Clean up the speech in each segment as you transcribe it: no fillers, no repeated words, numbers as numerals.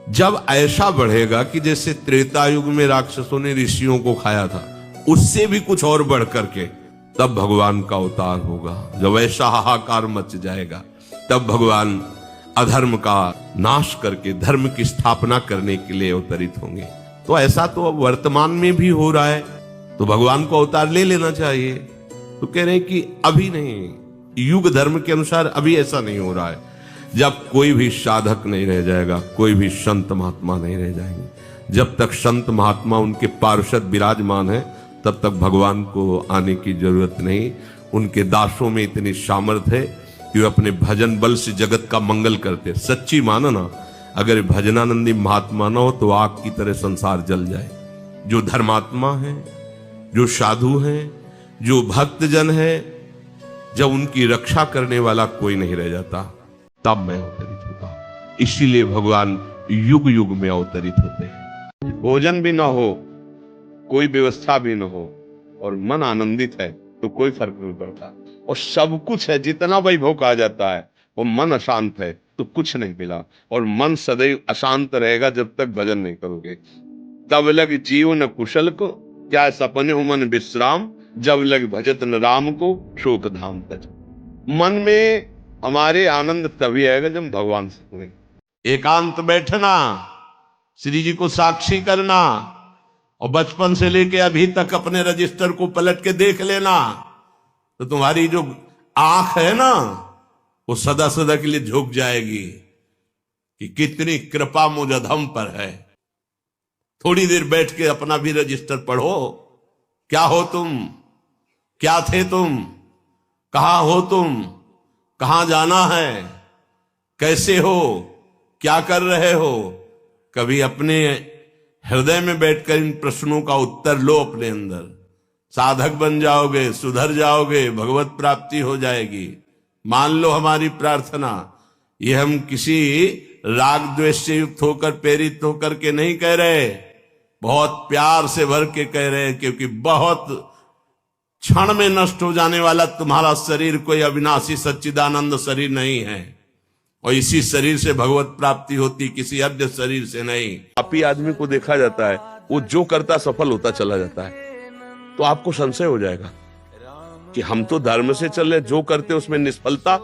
जब ऐसा बढ़ेगा कि जैसे त्रेता युग में राक्षसों ने ऋषियों को खाया था, उससे भी कुछ और बढ़ करके, तब भगवान का अवतार होगा। जब ऐसा हाहाकार मच जाएगा, तब भगवान अधर्म का नाश करके धर्म की स्थापना करने के लिए अवतरित होंगे। तो ऐसा तो अब वर्तमान में भी हो रहा है, तो भगवान को अवतार ले लेना चाहिए। तो कह रहे हैं कि अभी नहीं, युग धर्म के अनुसार अभी ऐसा नहीं हो रहा है। जब कोई भी साधक नहीं रह जाएगा, कोई भी संत महात्मा नहीं रह जाएंगे, जब तक संत महात्मा उनके पार्षद विराजमान है, तब तक भगवान को आने की जरूरत नहीं। उनके दासों में इतनी सामर्थ्य है कि वे अपने भजन बल से जगत का मंगल करते। सच्ची मानो ना, अगर भजनानंदी महात्मा ना हो तो आग की तरह संसार जल जाए। जो धर्मात्मा है, जो साधु हैं, जो भक्तजन है, जब उनकी रक्षा करने वाला कोई नहीं रह जाता, तब मैं अवतरित होता। इसीलिए भगवान युग युग में अवतरित होते हैं। भोजन भी ना हो, कोई व्यवस्था भी ना हो, और मन आनंदित है तो कोई फर्क नहीं पड़ता। और सब कुछ है, जितना वैभव कहा जाता है, वो मन अशांत है तो कुछ नहीं मिला। और मन सदैव अशांत रहेगा जब तक भजन नहीं करोगे। तब लग जीवन कुशल को, क्या सपने हो मन विश्राम, जब लग भजत न राम को, शोक धाम तज। मन में हमारे आनंद तभी आएगा जब भगवान से हुए। एकांत बैठना, श्री जी को साक्षी करना, और बचपन से लेके अभी तक अपने रजिस्टर को पलट के देख लेना, तो तुम्हारी जो आंख है ना, वो सदा सदा के लिए झुक जाएगी कि कितनी कृपा मुझ अधम पर है। थोड़ी देर बैठ के अपना भी रजिस्टर पढ़ो। क्या हो तुम, क्या थे तुम, कहां हो तुम, कहां जाना है, कैसे हो, क्या कर रहे हो। कभी अपने हृदय में बैठकर इन प्रश्नों का उत्तर लो अपने अंदर। साधक बन जाओगे, सुधर जाओगे, भगवत प्राप्ति हो जाएगी। मान लो हमारी प्रार्थना। ये हम किसी राग द्वेष से युक्त होकर, प्रेरित होकर के नहीं कह रहे, बहुत प्यार से भर के कह रहे हैं, क्योंकि बहुत क्षण में नष्ट हो जाने वाला तुम्हारा शरीर कोई अविनाशी सच्चिदानंद शरीर नहीं है, और इसी शरीर से भगवत प्राप्ति होती, किसी अन्य शरीर से नहीं। पापी आदमी को देखा जाता है, वो जो करता सफल होता चला जाता है। तो आपको संशय हो जाएगा कि हम तो धर्म से चल रहे, जो करते उसमें निष्फलता,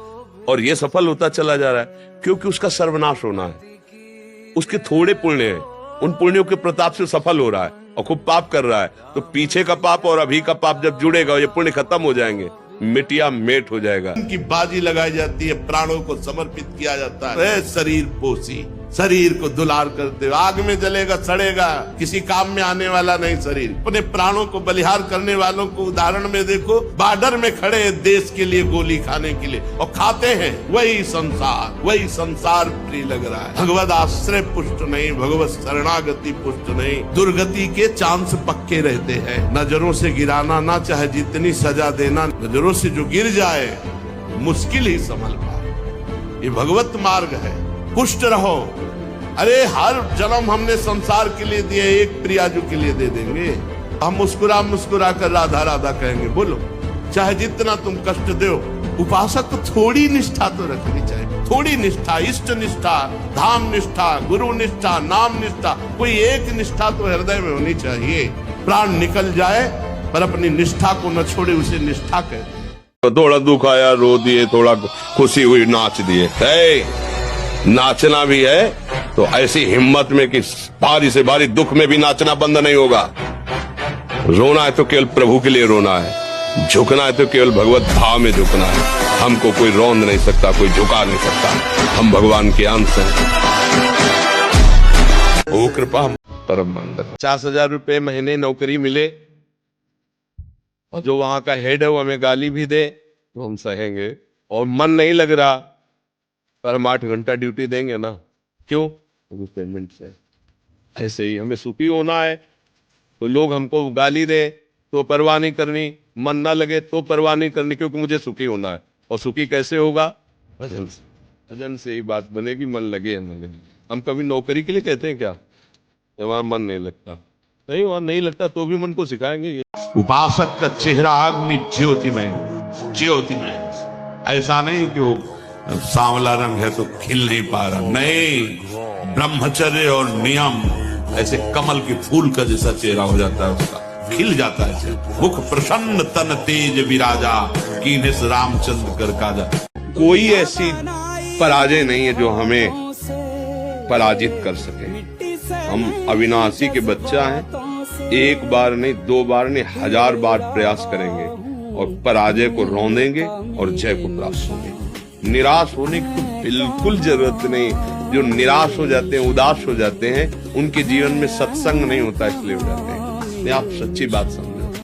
और ये सफल होता चला जा रहा है, क्योंकि उसका सर्वनाश होना है। उसके थोड़े पुण्य हैं, उन पुण्यों के प्रताप से सफल हो रहा है, और खूब पाप कर रहा है। तो पीछे का पाप और अभी का पाप जब जुड़ेगा, ये पुण्य खत्म हो जाएंगे, मिटिया मेट हो जाएगा। उनकी बाजी लगाई जाती है, प्राणों को समर्पित किया जाता है। शरीर पोसी, शरीर को दुलार करते, आग में जलेगा, सड़ेगा, किसी काम में आने वाला नहीं शरीर। अपने प्राणों को बलिहार करने वालों को उदाहरण में देखो, बॉर्डर में खड़े हैं देश के लिए गोली खाने के लिए, और खाते हैं। वही संसार प्रिय लग रहा है। भगवत आश्रय पुष्ट नहीं, भगवत शरणागति पुष्ट नहीं। दुर्गति के चांस पक्के रहते हैं। नजरों से गिराना ना, चाहे जितनी सजा देना, नजरों से जो गिर जाए मुश्किल ही संभल पाए। ये भगवत मार्ग है। पुष्ट रहो। अरे हर जन्म हमने संसार के लिए दिए, एक प्रियाजू के लिए दे देंगे। हम मुस्कुरा मुस्कुरा कर राधा राधा कहेंगे। बोलो, चाहे जितना तुम कष्ट दो। उपासक को थोड़ी निष्ठा तो रखनी चाहिए, थोड़ी निष्ठा, इष्ट निष्ठा, धाम निष्ठा, गुरु निष्ठा, नाम निष्ठा, कोई एक निष्ठा तो हृदय में होनी चाहिए। प्राण निकल जाए पर अपनी निष्ठा को न छोड़े, उसे निष्ठा कहते। थोड़ा दुख आया रो दिए, थोड़ा खुशी हुई नाच दिए। नाचना भी है तो ऐसी हिम्मत में कि भारी से भारी दुख में भी नाचना बंद नहीं होगा। रोना है तो केवल प्रभु के लिए रोना है, झुकना है तो केवल भगवत भाव में झुकना है। हमको कोई रौंद नहीं सकता, कोई झुका नहीं सकता। हम भगवान के अंश हैं। वो कृपा परम मंदिर। 50,000 रुपए महीने नौकरी मिले, और जो वहां का हेड है वो हमें गाली भी दे तो हम सहेंगे, और मन नहीं लग रहा पर हम 8 घंटा ड्यूटी देंगे ना। क्यों? पेमेंट से। ऐसे ही हमें सुखी होना है, तो लोग हमको गाली दे तो परवाह नहीं करनी, मन ना लगे तो परवाह नहीं करनी, क्योंकि मुझे सुखी होना है। और सुखी कैसे होगा? भजन से। भजन से ही बात बनेगी, मन लगे या न लगे। हम कभी नौकरी के लिए कहते हैं क्या? हमारा मन नहीं लगता, नहीं, वहां नहीं लगता तो भी मन को सिखाएंगे। उपासक का चेहरा अग्नि ज्योतिमय, ज्योतिमय। ऐसा नहीं कि वो सांवला रंग है तो खिल नहीं पा रहा, नहीं, ब्रह्मचर्य और नियम, ऐसे कमल के फूल का जैसा चेहरा हो जाता है उसका, खिल जाता है ऐसे। मुख प्रसन्न तन तेज विराजा, कीन्हिस रामचंद्र कर काजा। कोई ऐसी पराजय नहीं है जो हमें पराजित कर सके। हम अविनाशी के बच्चा हैं, एक बार नहीं, 2 बार नहीं, 1000 बार प्रयास करेंगे और पराजय को रौंदेंगे और जय को प्राप्त होंगे। निराश होने की तो बिल्कुल जरूरत नहीं। जो निराश हो जाते हैं, उदास हो जाते हैं, उनके जीवन में सत्संग नहीं होता, इसलिए हो जाते हैं। आप सच्ची बात समझ